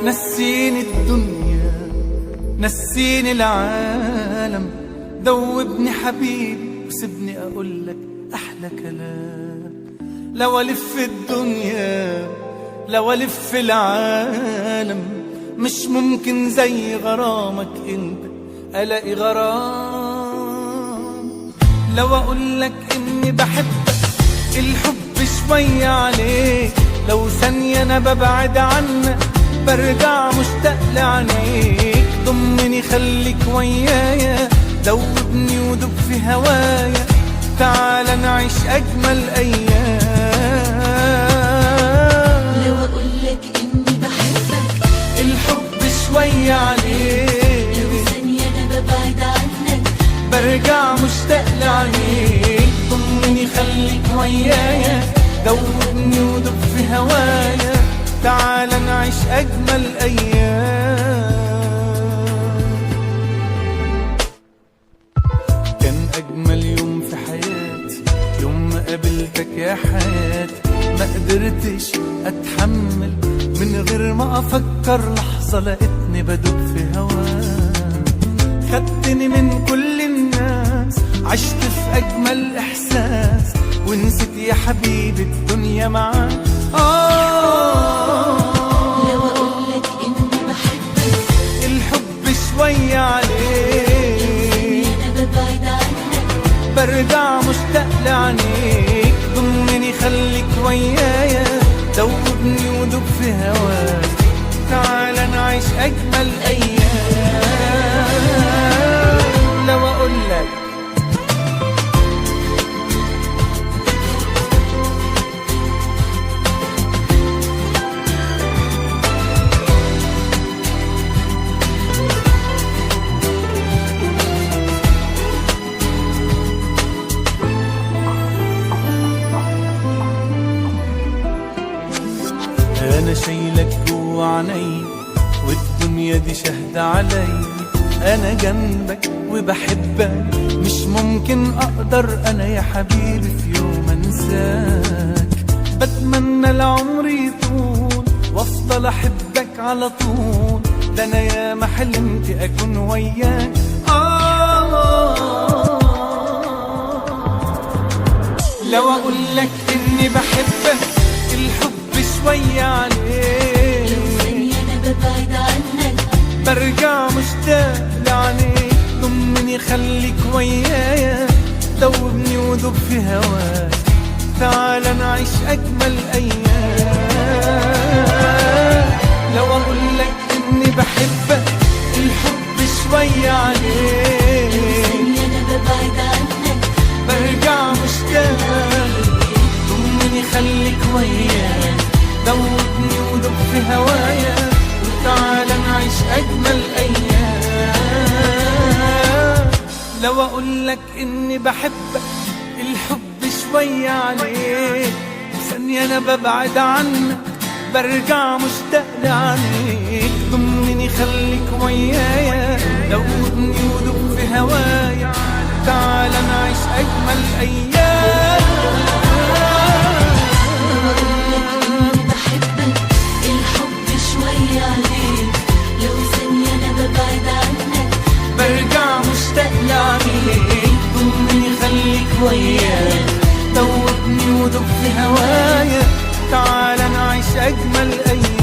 نسيني الدنيا، نسيني العالم، دوبني حبيبي وسيبني اقولك احلى كلام. لو الف الدنيا لو الف العالم، مش ممكن زي غرامك انت الاقي غرام. لو اقولك اني بحبك الحب شوية عليك، لو ثانية انا ببعد عنك برجع مشتاق لعينيك. ضمني خليك ويايا، دوبني ودوب في هوايا، تعال نعيش اجمل ايام. لو اقولك اني بحبك الحب شوية عليك، لو ثانية انا ببعد عنك برجع مشتاق لعينيك. ضمني خليك ويايا، دوبني ودوب في هوايا، تعال نعيش أجمل أيام. كان أجمل يوم في حياتي يوم ما قابلتك يا حياتي. ما قدرتش أتحمل من غير ما أفكر لحظة، لقيتني بدوب في هواك. خدتني من كل الناس، عشت في أجمل إحساس، ونسيت يا حبيبي الدنيا معاك. لو اقولك اني بحبك الحب شوية عليك، انا ببعد عنك برجع مشتاق لعينيك. ضمني خليك ويايا، دوبني ودوب في هواك، تعال نعيش أجمل أيام. لو أقولك أنا شايلك جوا عيني، والدنيا دي شاهدة علي. أنا جنبك وبحبك، مش ممكن أقدر أنا يا حبيبي في يوم أنساك. بتمنى العمر يطول وأفضل أحبك على طول، ده أنا يا ما حلمت أكون وياك. لو أقولك إني بحبك الحب شوية عليك، لو ثانية انا ببعد عنك برجع مشتاق لعينيك. ضمني خليك ويايا، دوبني ودوب في هواك، تعال نعيش أجمل أيام. لو أقولك إني بحبك الحب شوية عليك، ثانية انا ببعد عنك برجع مشتاق. ضمني خليك ويايا، دوبني ودوب في هوايا، وتعال نعيش أجمل أيام. لو أقولك إني بحبك الحب شوية عليك، ثانية أنا ببعد عنك برجع مشتاق لعينيك. ضمني خليك ويايا، دوبني ودوب في هوايا، تعال نعيش أجمل أيام. الحب شوية عليك، لو ثانية أنا ببعد عنك برجع مشتاق لعينيك. ضمني خليك ويايا، دوبني ودوب في هوايا، تعال نعيش أجمل أيام.